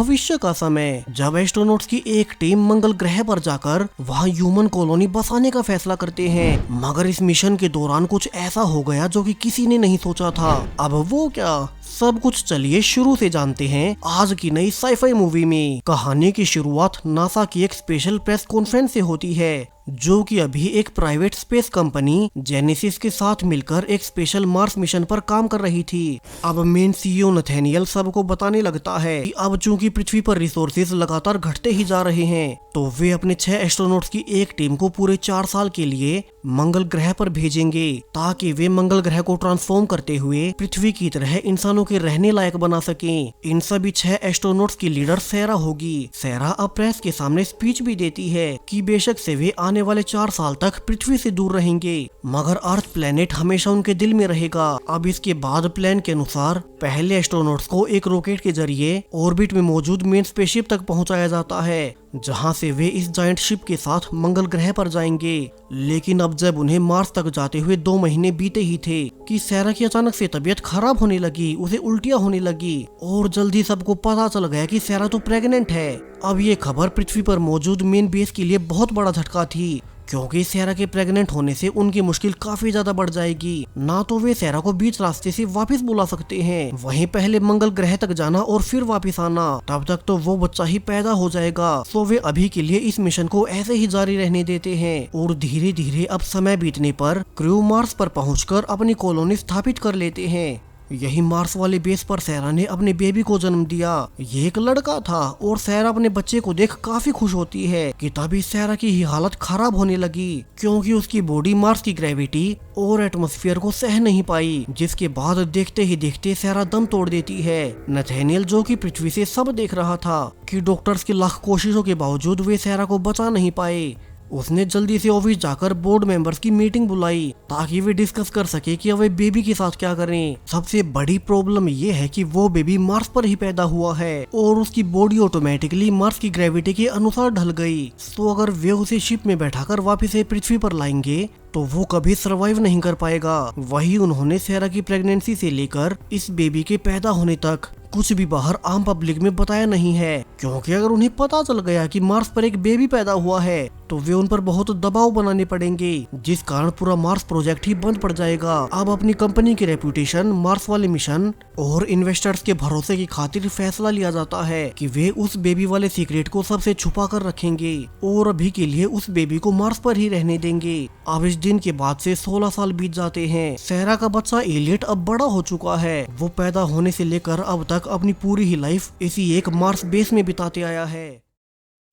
भविष्य का समय, जब एस्ट्रोनॉट्स की एक टीम मंगल ग्रह पर जाकर वहां ह्यूमन कॉलोनी बसाने का फैसला करते हैं। मगर इस मिशन के दौरान कुछ ऐसा हो गया जो कि किसी ने नहीं सोचा था। अब वो क्या, सब कुछ चलिए शुरू से जानते हैं आज की नई साईफाई मूवी में। कहानी की शुरुआत नासा की एक स्पेशल प्रेस कॉन्फ्रेंस से होती है, जो कि अभी एक प्राइवेट स्पेस कंपनी जेनेसिस के साथ मिलकर एक स्पेशल मार्स मिशन पर काम कर रही थी। अब मेन सीईओ नथेनियल सबको बताने लगता है कि अब चूंकि पृथ्वी पर रिसोर्सेज लगातार घटते ही जा रहे हैं, तो वे अपने 6 एस्ट्रोनॉट्स की एक टीम को पूरे 4 साल के लिए मंगल ग्रह पर भेजेंगे, ताकि वे मंगल ग्रह को ट्रांसफॉर्म करते हुए पृथ्वी की तरह इंसानों के रहने लायक बना सकें। इन सभी 6 एस्ट्रोनॉट्स की लीडर सैरा होगी। सैरा अब प्रेस के सामने स्पीच भी देती है कि बेशक से वे आने वाले 4 साल तक पृथ्वी से दूर रहेंगे, मगर अर्थ प्लेनेट हमेशा उनके दिल में रहेगा। अब इसके बाद प्लान के अनुसार पहले एस्ट्रोनॉट्स को एक रॉकेट के जरिए ऑर्बिट में मौजूद मेन स्पेसशिप तक पहुंचाया जाता है, जहां से वे इस जायंट शिप के साथ मंगल ग्रह पर जाएंगे। लेकिन अब जब उन्हें मार्स तक जाते हुए 2 महीने बीते ही थे कि सैरा की अचानक से तबीयत खराब होने लगी, उसे उल्टियां होने लगी और जल्दी सबको पता चल गया कि सैरा तो प्रेग्नेंट है। अब ये खबर पृथ्वी पर मौजूद मेन बेस के लिए बहुत बड़ा झटका थी, क्योंकि सैरा के प्रेग्नेंट होने से उनकी मुश्किल काफी ज्यादा बढ़ जाएगी। ना तो वे सैरा को बीच रास्ते से वापस बुला सकते हैं, वहीं पहले मंगल ग्रह तक जाना और फिर वापस आना, तब तक तो वो बच्चा ही पैदा हो जाएगा। तो वे अभी के लिए इस मिशन को ऐसे ही जारी रहने देते हैं और धीरे धीरे अब समय बीतने पर क्रू मार्स पर पहुंचकर अपनी कॉलोनी स्थापित कर लेते हैं। यही मार्स वाले बेस पर सैरा ने अपने बेबी को जन्म दिया। ये एक लड़का था और सैरा अपने बच्चे को देख काफी खुश होती है कि तभी सैरा की ही हालत खराब होने लगी, क्योंकि उसकी बॉडी मार्स की ग्रेविटी और एटमॉस्फेयर को सह नहीं पाई, जिसके बाद देखते ही देखते सैरा दम तोड़ देती है। नथेनियल, जो कि पृथ्वी से सब देख रहा था कि डॉक्टर्स की लाख कोशिशों के बावजूद वे सैरा को बचा नहीं पाए, उसने जल्दी से ऑफिस जाकर बोर्ड मेंबर्स की मीटिंग बुलाई ताकि वे डिस्कस कर सके कि वे बेबी के साथ क्या करें। सबसे बड़ी प्रॉब्लम ये है कि वो बेबी मार्स पर ही पैदा हुआ है और उसकी बॉडी ऑटोमेटिकली मार्स की ग्रेविटी के अनुसार ढल गई। तो अगर वे उसे शिप में बैठाकर वापस से पृथ्वी पर लाएंगे तो वो कभी सरवाइव नहीं कर पाएगा। वही उन्होंने सैरा की प्रेगनेंसी से लेकर इस बेबी के पैदा होने तक कुछ भी बाहर आम पब्लिक में बताया नहीं है, क्योंकि अगर उन्हें पता चल गया कि मार्स पर एक बेबी पैदा हुआ है तो वे उन पर बहुत दबाव बनाने पड़ेंगे, जिस कारण पूरा मार्स प्रोजेक्ट ही बंद पड़ जाएगा। अब अपनी कंपनी की रेपुटेशन, मार्स वाले मिशन और इन्वेस्टर्स के भरोसे की खातिर फैसला लिया जाता है कि वे उस बेबी वाले सीक्रेट को सबसे छुपा कर रखेंगे और अभी के लिए उस बेबी को मार्स पर ही रहने देंगे। अब इस दिन के बाद से 16 साल बीत जाते हैं। सैरा का बच्चा एलियट अब बड़ा हो चुका है। वो पैदा होने से लेकर अब तक अपनी पूरी ही लाइफ इसी एक मार्स बेस में बिताते आया है।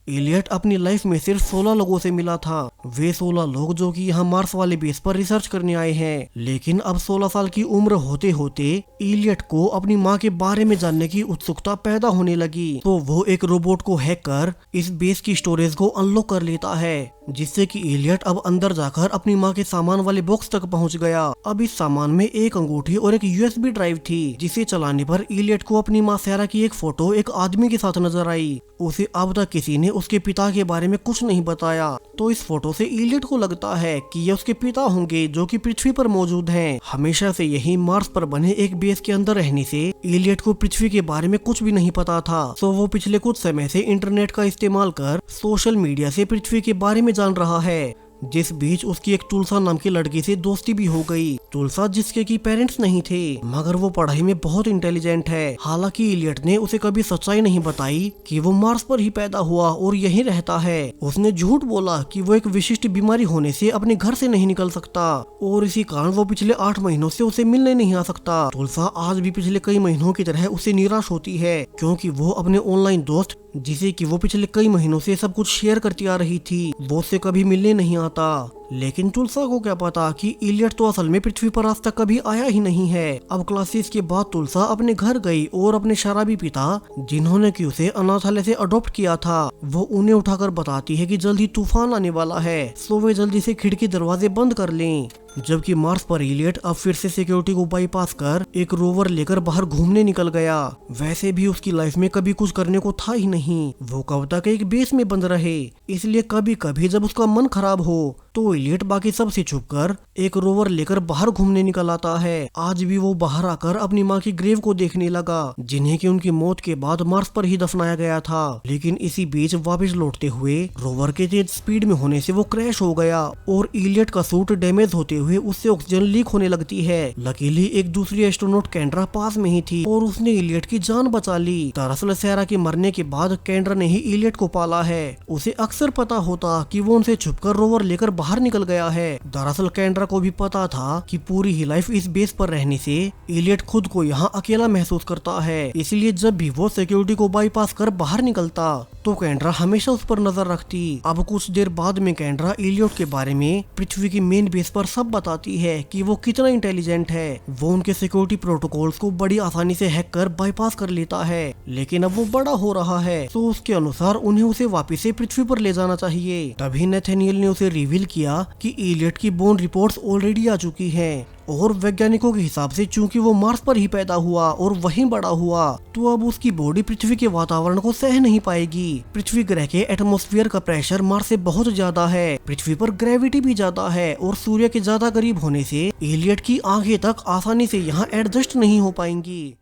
एलियट अपनी लाइफ में सिर्फ 16 लोगों से मिला था। वे 16 लोग जो कि यहाँ मार्स वाले बेस पर रिसर्च करने आए हैं। लेकिन अब 16 साल की उम्र होते होते एलियट को अपनी माँ के बारे में जानने की उत्सुकता पैदा होने लगी, तो वो एक रोबोट को हैक कर इस बेस की स्टोरेज को अनलॉक कर लेता है, जिससे कि एलियट अब अंदर जाकर अपनी माँ के सामान वाले बॉक्स तक पहुँच गया। अब इस सामान में एक अंगूठी और एक यूएसबी ड्राइव थी, जिसे चलाने पर एलियट को अपनी माँ सैरा की एक फोटो एक आदमी के साथ नजर आई। उसे अब तक किसी ने उसके पिता के बारे में कुछ नहीं बताया, तो इस फोटो से एलियट को लगता है कि ये उसके पिता होंगे जो कि पृथ्वी पर मौजूद हैं। हमेशा से यही मार्स पर बने एक बेस के अंदर रहने से एलियट को पृथ्वी के बारे में कुछ भी नहीं पता था। तो वो पिछले कुछ समय से इंटरनेट का इस्तेमाल कर सोशल मीडिया से पृथ्वी के बारे में जान रहा है। जिस बीच उसकी एक तुलसा नाम की लड़की से दोस्ती भी हो गई। तुलसा जिसके की पेरेंट्स नहीं थे, मगर वो पढ़ाई में बहुत इंटेलिजेंट है। हालांकि एलियट ने उसे कभी सच्चाई नहीं बताई कि वो मार्स पर ही पैदा हुआ और यहीं रहता है। उसने झूठ बोला कि वो एक विशिष्ट बीमारी होने से अपने घर से नहीं निकल सकता और इसी कारण वो पिछले 8 महीनों से उसे मिलने नहीं आ सकता। तुलसा आज भी पिछले कई महीनों की तरह उसे निराश होती है, क्योंकि वो अपने ऑनलाइन दोस्त, जिसे कि वो पिछले कई महीनों से सब कुछ शेयर करती आ रही थी, वो उससे कभी मिलने नहीं आता। लेकिन तुलसा को क्या पता कि एलियट तो असल में पृथ्वी पर आज तक कभी आया ही नहीं है। अब क्लासेस के बाद तुलसा अपने घर गई और अपने शराबी पिता, जिन्होंने कि उसे अनाथालय से अडॉप्ट किया था, वो उन्हें उठाकर बताती है कि जल्दी तूफान आने वाला है, सो वे जल्दी से खिड़की दरवाजे बंद कर लें। जबकि मार्स पर एलियट अब फिर से सिक्योरिटी को बाईपास कर एक रोवर लेकर बाहर घूमने निकल गया। वैसे भी उसकी लाइफ में कभी कुछ करने को था ही नहीं, वो कब तक एक बेस में बंद रहे। इसलिए कभी कभी जब उसका मन खराब हो तो इलियट बाकी सबसे छुपकर एक रोवर लेकर बाहर घूमने निकल आता है। आज भी वो बाहर आकर अपनी माँ की ग्रेव को देखने लगा, जिन्हें कि उनकी मौत के बाद मार्स पर ही दफनाया गया था। लेकिन इसी बीच वापस लौटते हुए रोवर के तेज स्पीड में होने से वो क्रैश हो गया और इलियट का सूट डैमेज होते हुए उससे ऑक्सीजन लीक होने लगती है। लकीली एक दूसरी एस्ट्रोनॉट कैंड्रा पास में ही थी और उसने इलियट की जान बचा ली। दरअसल सैरा के मरने के बाद कैंड्रा ने ही इलियट को पाला है। उसे अक्सर पता होता कि वो उनसे छुपकर रोवर लेकर बाहर निकल गया है। दरअसल कैंड्रा को भी पता था कि पूरी ही लाइफ इस बेस पर रहने से इलियट खुद को यहाँ अकेला महसूस करता है, इसलिए जब भी वो सिक्योरिटी को बाईपास कर बाहर निकलता तो कैंड्रा हमेशा उस पर नजर रखती। अब कुछ देर बाद में कैंड्रा इलियट के बारे में पृथ्वी की मेन बेस पर सब बताती है कि वो कितना इंटेलिजेंट है। वो उनके सिक्योरिटी प्रोटोकॉल्स को बड़ी आसानी से हैक कर बाईपास कर लेता है, लेकिन अब वो बड़ा हो रहा है तो उसके अनुसार उन्हें उसे वापस से पृथ्वी पर ले जाना चाहिए। तभी नेथेनियल ने उसे रिवील किया कि इलियट की बोन रिपोर्ट्स ऑलरेडी आ चुकी हैं और वैज्ञानिकों के हिसाब से चूंकि वो मार्स पर ही पैदा हुआ और वहीं बड़ा हुआ तो अब उसकी बॉडी पृथ्वी के वातावरण को सह नहीं पाएगी। पृथ्वी ग्रह के एटमॉस्फेयर का प्रेशर मार्स से बहुत ज्यादा है, पृथ्वी पर ग्रेविटी भी ज्यादा है और सूर्य के ज्यादा करीब होने से इलियट की आंखें तक आसानी से यहाँ एडजस्ट नहीं हो पाएंगी।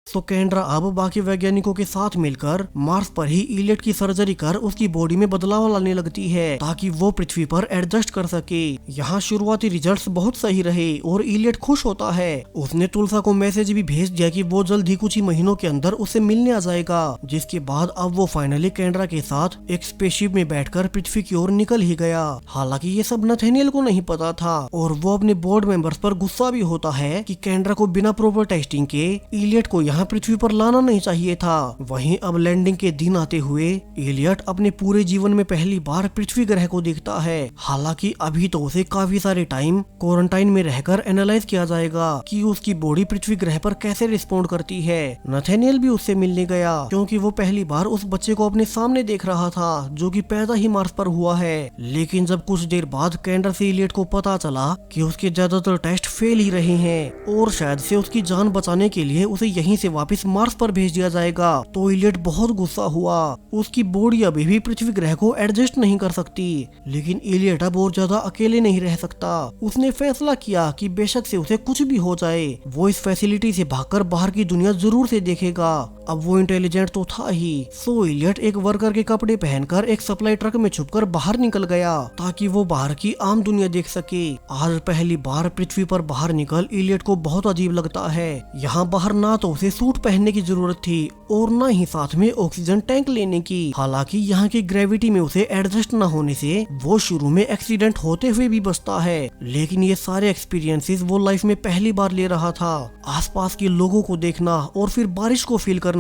तो कैंड्रा अब बाकी वैज्ञानिकों के साथ मिलकर मार्स पर ही इलियट की सर्जरी कर उसकी बॉडी में बदलाव लाने लगती है ताकि वो पृथ्वी पर एडजस्ट कर सके। यहाँ शुरुआती रिजल्ट्स बहुत सही रहे और इलियट खुश होता है। उसने तुलसा को मैसेज भी भेज दिया कि वो जल्द ही कुछ ही महीनों के अंदर उससे मिलने आ जाएगा, जिसके बाद अब वो फाइनली कैंड्रा के साथ एक स्पेसशिप में बैठकर पृथ्वी की ओर निकल ही गया। हालांकि ये सब नथेनियल को नहीं पता था और वो अपने बोर्ड मेंबर्स पर गुस्सा भी होता है कि कैंड्रा को बिना प्रॉपर टेस्टिंग के इलियट को यहाँ पृथ्वी पर लाना नहीं चाहिए था। वहीं अब लैंडिंग के दिन आते हुए इलियट अपने पूरे जीवन में पहली बार पृथ्वी ग्रह को देखता है। हालांकि अभी तो उसे काफी सारे टाइम क्वारंटाइन में रहकर एनालाइज किया जाएगा कि उसकी बॉडी पृथ्वी ग्रह पर कैसे रिस्पॉन्ड करती है। नथेनियल भी उससे मिलने गया क्योंकि वो पहली बार उस बच्चे को अपने सामने देख रहा था जो कि पैदा ही मार्स पर हुआ है। लेकिन जब कुछ देर बाद कैंडर से इलियट को पता चला कि उसके ज्यादातर टेस्ट फेल ही रहे हैं और शायद से उसकी जान बचाने के लिए उसे यहीं से वापस मार्स पर भेज दिया जाएगा तो इलियट बहुत गुस्सा हुआ। उसकी बॉडी अभी भी पृथ्वी ग्रह को एडजस्ट नहीं कर सकती, लेकिन इलियट अब और ज्यादा अकेले नहीं रह सकता। उसने फैसला किया कि बेशक से उसे कुछ भी हो जाए वो इस फैसिलिटी से भागकर बाहर की दुनिया जरूर से देखेगा। अब वो इंटेलिजेंट तो था ही, सो इलियट एक वर्कर के कपड़े पहनकर एक सप्लाई ट्रक में छुपकर बाहर निकल गया ताकि वो बाहर की आम दुनिया देख सके। आज पहली बार पृथ्वी पर बाहर निकल इलियट को बहुत अजीब लगता है। यहाँ बाहर ना तो उसे सूट पहनने की जरूरत थी और न ही साथ में ऑक्सीजन टैंक लेने की। हालांकि यहाँ की ग्रेविटी में उसे एडजस्ट न होने से वो शुरू में एक्सीडेंट होते हुए भी बचता है, लेकिन ये सारे एक्सपीरियंसेस वो लाइफ में पहली बार ले रहा था। आसपास के लोगों को देखना और फिर बारिश को फील करना,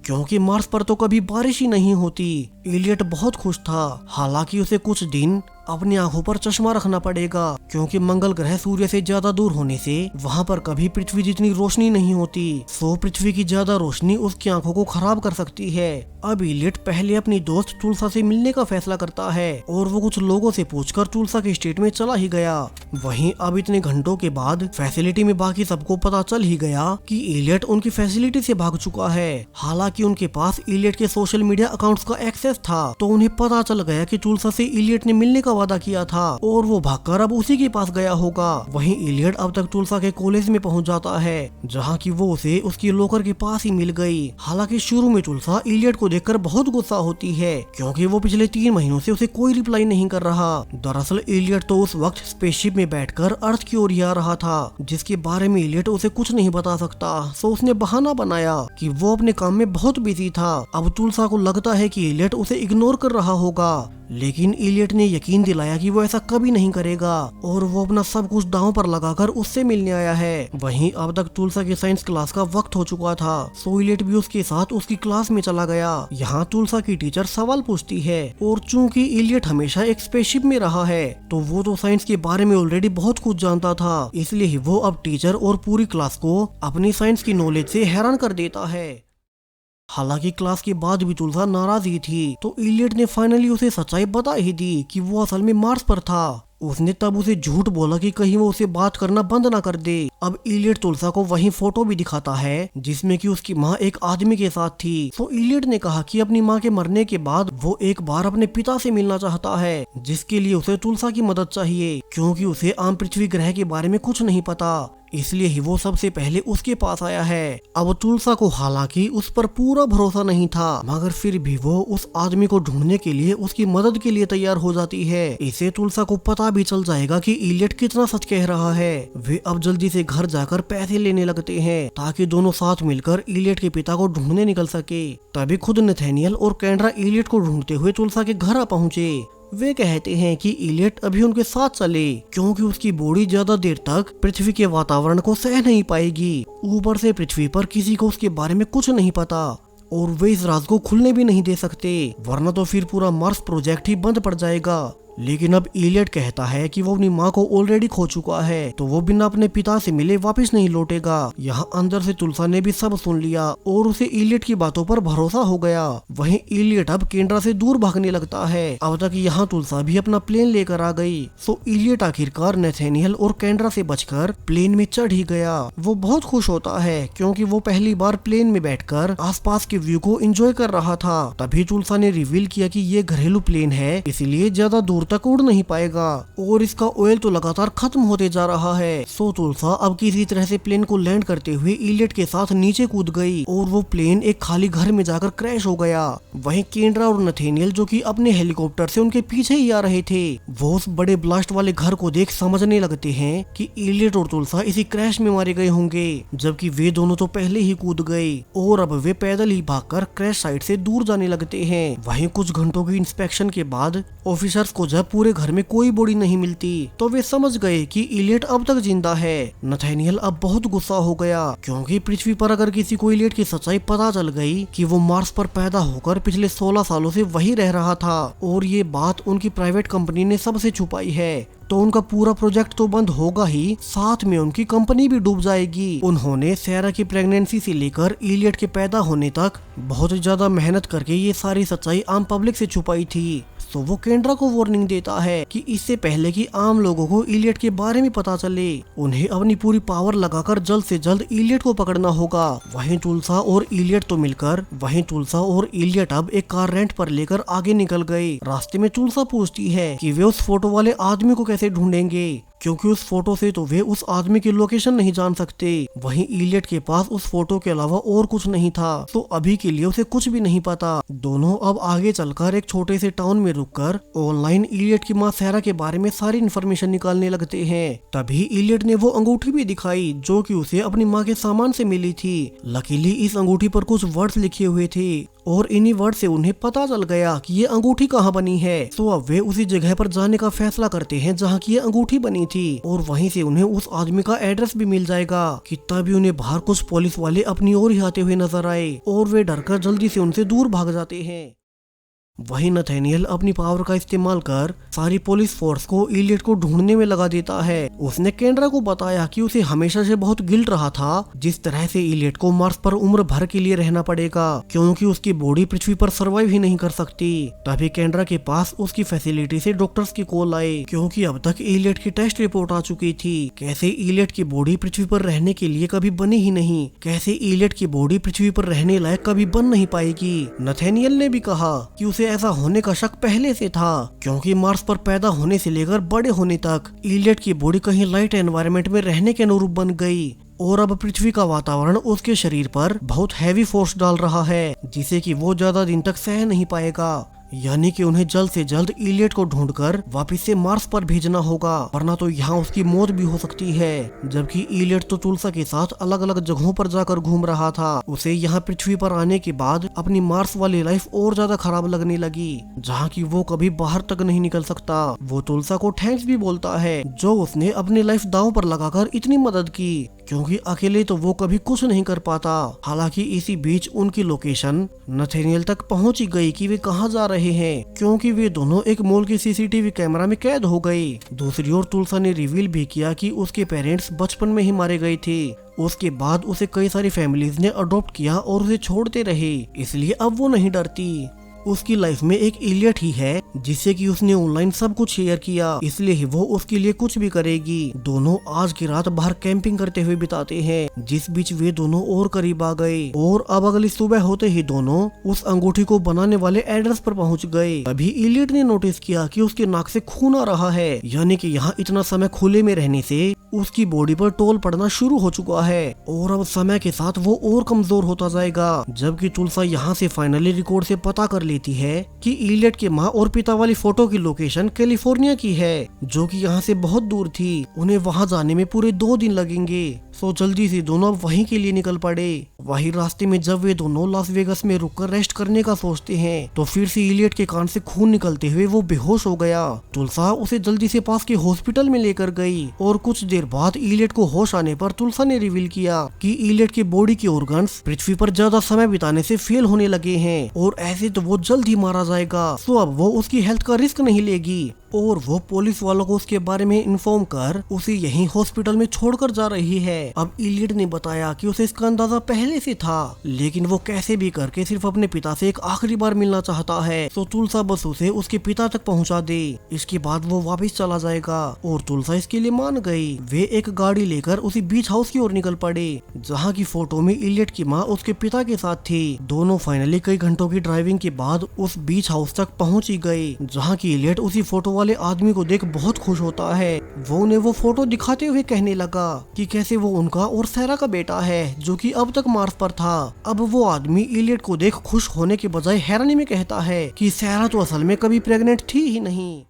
क्योंकि मार्स पर तो कभी बारिश ही नहीं होती। इलियट बहुत खुश था। हालांकि उसे कुछ दिन अपनी आंखों पर चश्मा रखना पड़ेगा क्योंकि मंगल ग्रह सूर्य से ज्यादा दूर होने से वहाँ पर कभी पृथ्वी जितनी रोशनी नहीं होती, सो पृथ्वी की ज्यादा रोशनी उसकी आंखों को खराब कर सकती है। अब इलियट पहले अपनी दोस्त तुलसा से मिलने का फैसला करता है और वो कुछ लोगों से पूछकर तुलसा के स्टेट में चला ही गया। वहीं अब इतने घंटों के बाद फैसिलिटी में बाकी सबको पता चल ही गया कि इलियट उनकी फैसिलिटी से भाग चुका है। हालांकि उनके पास इलियट के सोशल मीडिया अकाउंट्स का एक्सेस था तो उन्हें पता चल गया कि तुलसा से इलियट ने मिलने का वादा किया था और वो भागकर अब उसी के पास गया होगा। वहीं इलियट अब तक तुलसा के कॉलेज में पहुंच जाता है जहां की वो उसे उसकी लॉकर के पास ही मिल गई। हालांकि शुरू में तुलसा इलियट को देखकर बहुत गुस्सा होती है क्योंकि वो पिछले 3 महीनों से उसे कोई रिप्लाई नहीं कर रहा। दरअसल इलियट तो उस वक्त स्पेसशिप में बैठकर अर्थ की ओर ही आ रहा था जिसके बारे में इलियट उसे कुछ नहीं बता सकता। सो उसने बहाना बनाया कि वो अपने काम में बहुत बिजी था। अब तुलसा को लगता है कि इलियट उसे इग्नोर कर रहा होगा, लेकिन इलियट ने यकीन दिलाया कि वो ऐसा कभी नहीं करेगा और वो अपना सब कुछ दांव पर लगाकर उससे मिलने आया है। वहीं अब तक तुलसा की साइंस क्लास का वक्त हो चुका था, सो इलियट भी उसके साथ उसकी क्लास में चला गया। यहाँ तुलसा की टीचर सवाल पूछती है और चूंकि इलियट हमेशा एक स्पेसशिप में रहा है तो वो तो साइंस के बारे में ऑलरेडी बहुत कुछ जानता था, इसलिए ही वो अब टीचर और पूरी क्लास को अपनी साइंस की नॉलेज से हैरान कर देता है। हालांकि क्लास के बाद भी तुलसा नाराज ही थी तो इलियट ने फाइनली उसे सच्चाई बता ही दी कि वो असल में मार्स पर था उसने तब उसे झूठ बोला कि कहीं वो उसे बात करना बंद ना कर दे। अब इलियट तुलसा को वही फोटो भी दिखाता है जिसमें कि उसकी माँ एक आदमी के साथ थी। तो इलियट ने कहा कि अपनी माँ के मरने के बाद वो एक बार अपने पिता से मिलना चाहता है, जिसके लिए उसे तुलसा की मदद चाहिए, क्योंकि उसे आम पृथ्वी ग्रह के बारे में कुछ नहीं पता, इसलिए ही वो सबसे पहले उसके पास आया है। अब तुलसा को हालांकि उस पर पूरा भरोसा नहीं था, मगर फिर भी वो उस आदमी को ढूंढने के लिए उसकी मदद के लिए तैयार हो जाती है। इसे तुलसा को पता भी चल जाएगा कि इलियट कितना सच कह रहा है। वे अब जल्दी से घर जाकर पैसे लेने लगते हैं ताकि दोनों साथ मिलकर इलियट के पिता को ढूंढने निकल सके। तभी खुद नथानियल और केंड्रा इलियट को ढूंढते हुए तुलसा के घर आ पहुँचे। वे कहते हैं कि इलियट अभी उनके साथ चले, क्योंकि उसकी बॉडी ज्यादा देर तक पृथ्वी के वातावरण को सह नहीं पाएगी। ऊपर से पृथ्वी पर किसी को उसके बारे में कुछ नहीं पता और वे इस राज को खुलने भी नहीं दे सकते, वरना तो फिर पूरा मार्स प्रोजेक्ट ही बंद पड़ जाएगा। लेकिन अब इलियट कहता है कि वो अपनी माँ को ऑलरेडी खो चुका है, तो वो बिना अपने पिता से मिले वापस नहीं लौटेगा। यहाँ अंदर से तुलसा ने भी सब सुन लिया और उसे इलियट की बातों पर भरोसा हो गया। वहीं इलियट अब केंड्रा से दूर भागने लगता है। अब तक यहाँ तुलसा भी अपना प्लेन लेकर आ गई। सो इलियट आखिरकार नथानियल और केंड्रा से बचकर प्लेन में चढ़ ही गया। वो बहुत खुश होता है क्योंकि वो पहली बार प्लेन में बैठकर आसपास के व्यू को एंजॉय कर रहा था। तभी तुलसा ने रिवील किया कि ये घरेलू प्लेन है, इसलिए ज्यादा दूर तक उड़ नहीं पाएगा और इसका ऑयल तो लगातार खत्म होते जा रहा है। सो तुलसा अब किसी तरह से प्लेन को लैंड करते हुए इलियट के साथ नीचे कूद गई और वो प्लेन एक खाली घर में जाकर क्रैश हो गया। वहीं केंड्रा और नथानियल जो कि अपने हेलीकॉप्टर से उनके पीछे ही आ रहे थे, वो उस बड़े ब्लास्ट वाले घर को देख समझने लगते हैं कि इलियट और तुलसा इसी क्रैश में मारे गए होंगे, जबकि वे दोनों तो पहले ही कूद गए और अब वे पैदल ही भागकर क्रैश साइट से दूर जाने लगते हैं। वहीं कुछ घंटों की इंस्पेक्शन के बाद ऑफिसर्स को जब पूरे घर में कोई बॉडी नहीं मिलती तो वे समझ गए कि इलियट अब तक जिंदा है। नथानियल अब बहुत गुस्सा हो गया क्योंकि पृथ्वी पर अगर किसी को इलियट की सच्चाई पता चल गई कि वो मार्स पर पैदा होकर पिछले 16 सालों से वही रह रहा था और ये बात उनकी प्राइवेट कंपनी ने सबसे छुपाई है, तो उनका पूरा प्रोजेक्ट तो बंद होगा ही, साथ में उनकी कंपनी भी डूब जाएगी। उन्होंने सैरा की प्रेगनेंसी से लेकर इलियट के पैदा होने तक बहुत ज्यादा मेहनत करके ये सारी सच्चाई आम पब्लिक से छुपाई थी। तो वो केंड्रा को वार्निंग देता है कि इससे पहले कि आम लोगों को इलियट के बारे में पता चले, उन्हें अपनी पूरी पावर लगाकर जल्द से जल्द इलियट को पकड़ना होगा। वहीं तुलसा और इलियट अब एक कार रेंट पर लेकर आगे निकल गए। रास्ते में तुलसा पूछती है कि वे उस फोटो वाले आदमी को कैसे ढूंढेंगे, क्योंकि उस फोटो से तो वे उस आदमी की लोकेशन नहीं जान सकते। वहीं इलियट के पास उस फोटो के अलावा और कुछ नहीं था, तो अभी के लिए उसे कुछ भी नहीं पता। दोनों अब आगे चलकर एक छोटे से टाउन में रुककर ऑनलाइन इलियट की माँ सैरा के बारे में सारी इन्फॉर्मेशन निकालने लगते हैं। तभी इलियट ने वो अंगूठी भी दिखाई जो कि उसे अपनी माँ के सामान से मिली थी। लकीली इस अंगूठी पर कुछ वर्ड्स लिखे हुए थे और इन्हीं वर्ड से उन्हें पता चल गया कि ये अंगूठी कहाँ बनी है। तो अब वे उसी जगह पर जाने का फैसला करते हैं जहाँ की ये अंगूठी बनी थी और वहीं से उन्हें उस आदमी का एड्रेस भी मिल जाएगा। कि तभी उन्हें बाहर कुछ पुलिस वाले अपनी ओर ही आते हुए नजर आए और वे डरकर जल्दी से उनसे दूर भाग जाते हैं। वहीं नथानियल अपनी पावर का इस्तेमाल कर सारी पुलिस फोर्स को इलियट को ढूंढने में लगा देता है। उसने केंड्रा को बताया कि उसे हमेशा से बहुत गिल्ट रहा था जिस तरह से इलियट को मार्स पर उम्र भर के लिए रहना पड़ेगा, क्योंकि उसकी बॉडी पृथ्वी पर सर्वाइव ही नहीं कर सकती। तभी केंड्रा के पास उसकी फैसिलिटी से डॉक्टर्स की कॉल आई, क्योंकि अब तक इलियट की टेस्ट रिपोर्ट आ चुकी थी। कैसे इलियट की बॉडी पृथ्वी पर रहने के लिए कभी बनी ही नहीं, कैसे इलियट की बॉडी पृथ्वी पर रहने लायक कभी बन नहीं पाएगी। नथानियल ने भी कहा कि उसे ऐसा होने का शक पहले से था, क्योंकि मार्स पर पैदा होने से लेकर बड़े होने तक इलियट की बॉडी कहीं लाइट एनवायरनमेंट में रहने के अनुरूप बन गई और अब पृथ्वी का वातावरण उसके शरीर पर बहुत हैवी फोर्स डाल रहा है, जिसे कि वो ज्यादा दिन तक सह नहीं पाएगा। यानी कि उन्हें जल्द से जल्द इलियट को ढूंढकर वापस से मार्स पर भेजना होगा, वरना तो यहाँ उसकी मौत भी हो सकती है। जबकि इलियट तो तुलसा के साथ अलग अलग जगहों पर जाकर घूम रहा था। उसे यहाँ पृथ्वी पर आने के बाद अपनी मार्स वाली लाइफ और ज्यादा खराब लगने लगी, जहाँ की वो कभी बाहर तक नहीं निकल सकता। वो तुलसा को थैंक्स भी बोलता है जो उसने अपनी लाइफ दांव पर लगाकर इतनी मदद की, क्योंकि अकेले तो वो कभी कुछ नहीं कर पाता। हालांकि इसी बीच उनकी लोकेशन नथानियल तक पहुंच ही गई कि वे कहां जा रहे हैं, क्योंकि वे दोनों एक मॉल के सीसीटीवी कैमरा में कैद हो गए। दूसरी ओर तुलसा ने रिवील भी किया कि उसके पेरेंट्स बचपन में ही मारे गए थे। उसके बाद उसे कई सारी फैमिलीज ने अडॉप्ट किया और उसे छोड़ते रहे, इसलिए अब वो नहीं डरती। उसकी लाइफ में एक इलियट ही है जिससे कि उसने ऑनलाइन सब कुछ शेयर किया, इसलिए ही वो उसके लिए कुछ भी करेगी। दोनों आज की रात बाहर कैंपिंग करते हुए बिताते हैं, जिस बीच वे दोनों और करीब आ गए और अब अगली सुबह होते ही दोनों उस अंगूठी को बनाने वाले एड्रेस पर पहुंच गए। तभी इलियट ने नोटिस किया कि उसके नाक से खून आ रहा है, यानी कि यहाँ इतना समय खुले में रहने से उसकी बॉडी पर टोल पड़ना शुरू हो चुका है और अब समय के साथ वो और कमजोर होता जाएगा। जबकि तुलसा यहाँ से फाइनली रिकॉर्ड से पता कर लेती है कि इलियट के माँ और पिता वाली फोटो की लोकेशन कैलिफोर्निया की है, जो कि यहाँ से बहुत दूर थी। उन्हें वहाँ जाने में पूरे 2 दिन लगेंगे। सो जल्दी से दोनों अब वहीं के लिए निकल पड़े। वहीं रास्ते में जब वे दोनों लास वेगस में रुककर रेस्ट करने का सोचते हैं तो फिर से इलियट के कान से खून निकलते हुए वो बेहोश हो गया। तुलसा उसे जल्दी से पास के हॉस्पिटल में लेकर गई और कुछ देर बाद इलियट को होश आने पर तुलसा ने रिवील किया कि इलियट के बॉडी के ऑर्गन्स पृथ्वी पर ज्यादा समय बिताने से फेल होने लगे हैं और ऐसे तो वो जल्द ही मारा जाएगा। सो अब वो उसकी हेल्थ का रिस्क नहीं लेगी और वो पुलिस वालों को उसके बारे में इन्फॉर्म कर उसे यहीं हॉस्पिटल में छोड़कर जा रही है। अब इलियट ने बताया कि उसे इसका अंदाजा पहले से था, लेकिन वो कैसे भी करके सिर्फ अपने पिता से एक आखिरी बार मिलना चाहता है। तो तुलसा बस उसे उसके पिता तक पहुंचा दे, इसके बाद वो वापस चला जाएगा और तुलसा इसके लिए मान गई। वे एक गाड़ी लेकर उसी बीच हाउस की ओर निकल पड़े, जहाँ की फोटो में इलियट की माँ उसके पिता के साथ थी। दोनों फाइनली कई घंटों की ड्राइविंग के बाद उस बीच हाउस तक पहुँच ही गए, जहाँ की इलियट उसी फोटो वाले आदमी को देख बहुत खुश होता है। वो उन्हें वो फोटो दिखाते हुए कहने लगा कि कैसे वो उनका और सैरा का बेटा है जो कि अब तक मार्स पर था। अब वो आदमी इलियट को देख खुश होने के बजाय हैरानी में कहता है कि सैरा तो असल में कभी प्रेग्नेंट थी ही नहीं।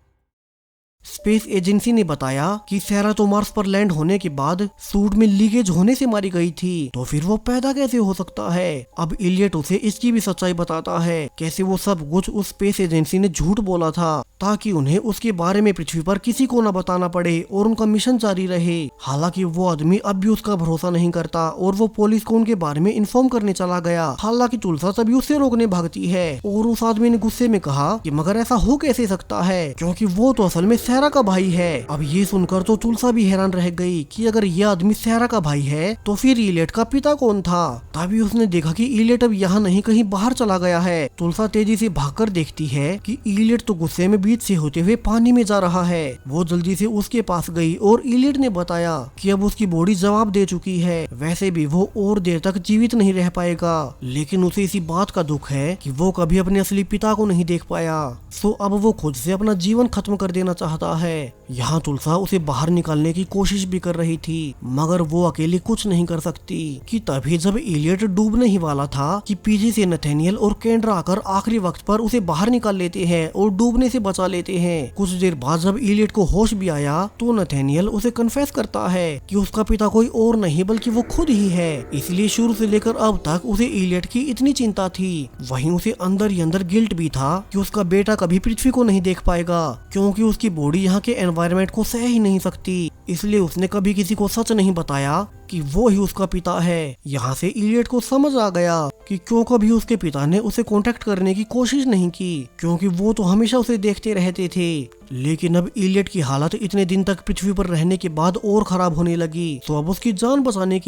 स्पेस एजेंसी ने बताया कि सैरा तो मार्स पर लैंड होने के बाद सूट में लीकेज होने से मारी गई थी, तो फिर वो पैदा कैसे हो सकता है। अब इलियट उसे इसकी भी सच्चाई बताता है, कैसे वो सब कुछ उस स्पेस एजेंसी ने झूठ बोला था ताकि उन्हें उसके बारे में पृथ्वी पर किसी को न बताना पड़े और उनका मिशन जारी रहे। हालांकि वो आदमी अब भी उसका भरोसा नहीं करता और वो पुलिस को उनके बारे में इन्फॉर्म करने चला गया। हालांकि तुलसा तभी उससे रोकने भागती है और उस आदमी ने गुस्से में कहा कि मगर ऐसा हो कैसे सकता है, क्योंकि वो तो असल में सैरा का भाई है। अब ये सुनकर तो तुलसा भी हैरान रह गई कि अगर ये आदमी सैरा का भाई है तो फिर इलियट का पिता कौन था। तभी उसने देखा कि इलियट अब यहाँ नहीं कहीं बाहर चला गया है। तुलसा तेजी से भागकर देखती है कि इलियट तो गुस्से में बीच से होते हुए पानी में जा रहा है। वो जल्दी से उसके पास गई और इलियट ने बताया कि अब उसकी बॉडी जवाब दे चुकी है, वैसे भी वो और देर तक जीवित नहीं रह पाएगा, लेकिन उसे इसी बात का दुख है कि वो कभी अपने असली पिता को नहीं देख पाया। सो अब वो खुद से अपना जीवन खत्म कर देना चाहता है। यहाँ तुलसा उसे बाहर निकालने की कोशिश भी कर रही थी, मगर वो अकेली कुछ नहीं कर सकती। कि तभी जब इलियट डूबने ही वाला था कि पीछे से नथेनियल और केंड्रा आकर आखिरी वक्त पर उसे बाहर निकाल लेते हैं और डूबने से बचा लेते हैं। कुछ देर बाद जब इलियट को होश भी आया तो नथेनियल उसे कन्फेस करता है कि उसका पिता कोई और नहीं बल्कि वो खुद ही है, इसलिए शुरू से लेकर अब तक उसे इलियट की इतनी चिंता थी। वहीं उसे अंदर ही अंदर गिल्ट भी था कि उसका बेटा कभी पृथ्वी को नहीं देख पाएगा, क्योंकि उसकी बॉडी यहाँ के एनवायरनमेंट को सह ही नहीं सकती। इसलिए उसने कभी किसी को सच नहीं बताया कि वो ही उसका पिता है। यहाँ से इलियट को समझ आ गया कि क्यों कभी उसके पिता ने उसे कांटेक्ट करने की कोशिश नहीं की, क्योंकि वो तो हमेशा उसे देखते रहते थे। लेकिन अब इलियट की हालत इतने दिन तक पृथ्वी पर रहने के बाद और खराब होने लगी। तो अब उसकी जान बचाने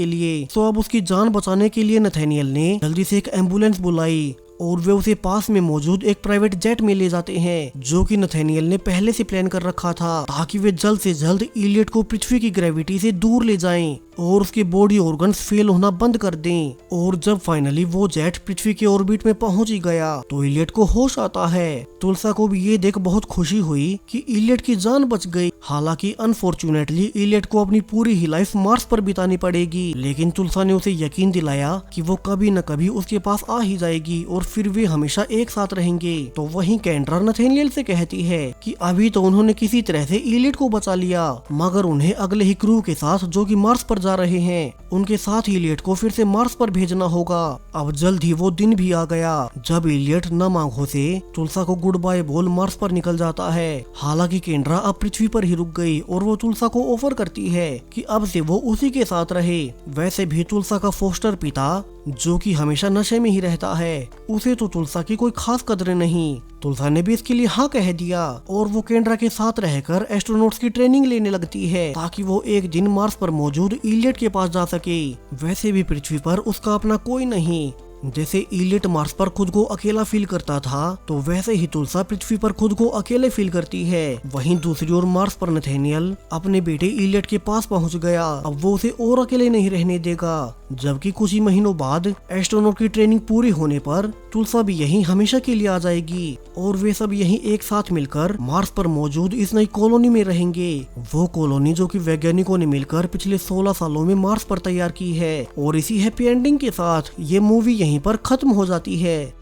के लिए नथेनियल ने जल्दी से एक एम्बुलेंस बुलाई और वे उसे पास में मौजूद एक प्राइवेट जेट में ले जाते हैं, जो कि नथेनियल ने पहले से प्लान कर रखा था ताकि वे जल्द से जल्द इलियट को पृथ्वी की ग्रेविटी से दूर ले जाएं और उसके बॉडी ऑर्गन्स फेल होना बंद कर दें। और जब फाइनली वो जेट पृथ्वी के ऑर्बिट में पहुंच ही गया तो इलियट को होश आता है। तुलसा को भी ये देख बहुत खुशी हुई कि इलियट की जान बच गई। हालांकि अनफॉर्चुनेटली इलियट को अपनी पूरी ही लाइफ मार्स पर बितानी पड़ेगी, लेकिन तुलसा ने उसे यकीन दिलाया कि वो कभी न कभी उसके पास आ ही जाएगी और फिर वे हमेशा एक साथ रहेंगे। तो वहीं केंड्रा नथेनियल से कहती है कि अभी तो उन्होंने किसी तरह से इलियट को बचा लिया, मगर उन्हें अगले ही क्रू के साथ जो कि मार्स पर जा रहे हैं उनके साथ इलियट को फिर से मार्स पर भेजना होगा। अब जल्द ही वो दिन भी आ गया जब इलियट न आंखों से तुलसा को गुड बाय बोल मार्स पर निकल जाता है। हालांकि केंड्रा अब पृथ्वी पर ही रुक गई और वो तुलसा को ऑफर करती है कि अब से वो उसी के साथ रहे। वैसे भी तुलसा का फोस्टर पिता जो कि हमेशा नशे में ही रहता है, उसे तो तुलसा की कोई खास कदर नहीं। तुलसा ने भी इसके लिए हाँ कह दिया और वो केंड्रा के साथ रहकर एस्ट्रोनॉट्स की ट्रेनिंग लेने लगती है ताकि वो एक दिन मार्स पर मौजूद इलियट के पास जा सके। वैसे भी पृथ्वी पर उसका अपना कोई नहीं, जैसे इलियट मार्स पर खुद को अकेला फील करता था, तो वैसे ही तुलसा पृथ्वी पर खुद को अकेले फील करती है। वहीं दूसरी ओर मार्स पर नथेनियल अपने बेटे इलियट के पास पहुंच गया। अब वो उसे और अकेले नहीं रहने देगा। जबकि कुछ ही महीनों बाद एस्ट्रोनॉट की ट्रेनिंग पूरी होने पर तुलसा भी यहीं हमेशा के लिए आ जाएगी और वे सब यहीं एक साथ मिलकर मार्स पर मौजूद इस नई कॉलोनी में रहेंगे। वो कॉलोनी जो कि वैज्ञानिकों ने मिलकर पिछले 16 सालों में मार्स पर तैयार की है। और इसी हैप्पी एंडिंग के साथ ये मूवी यहीं पर खत्म हो जाती है।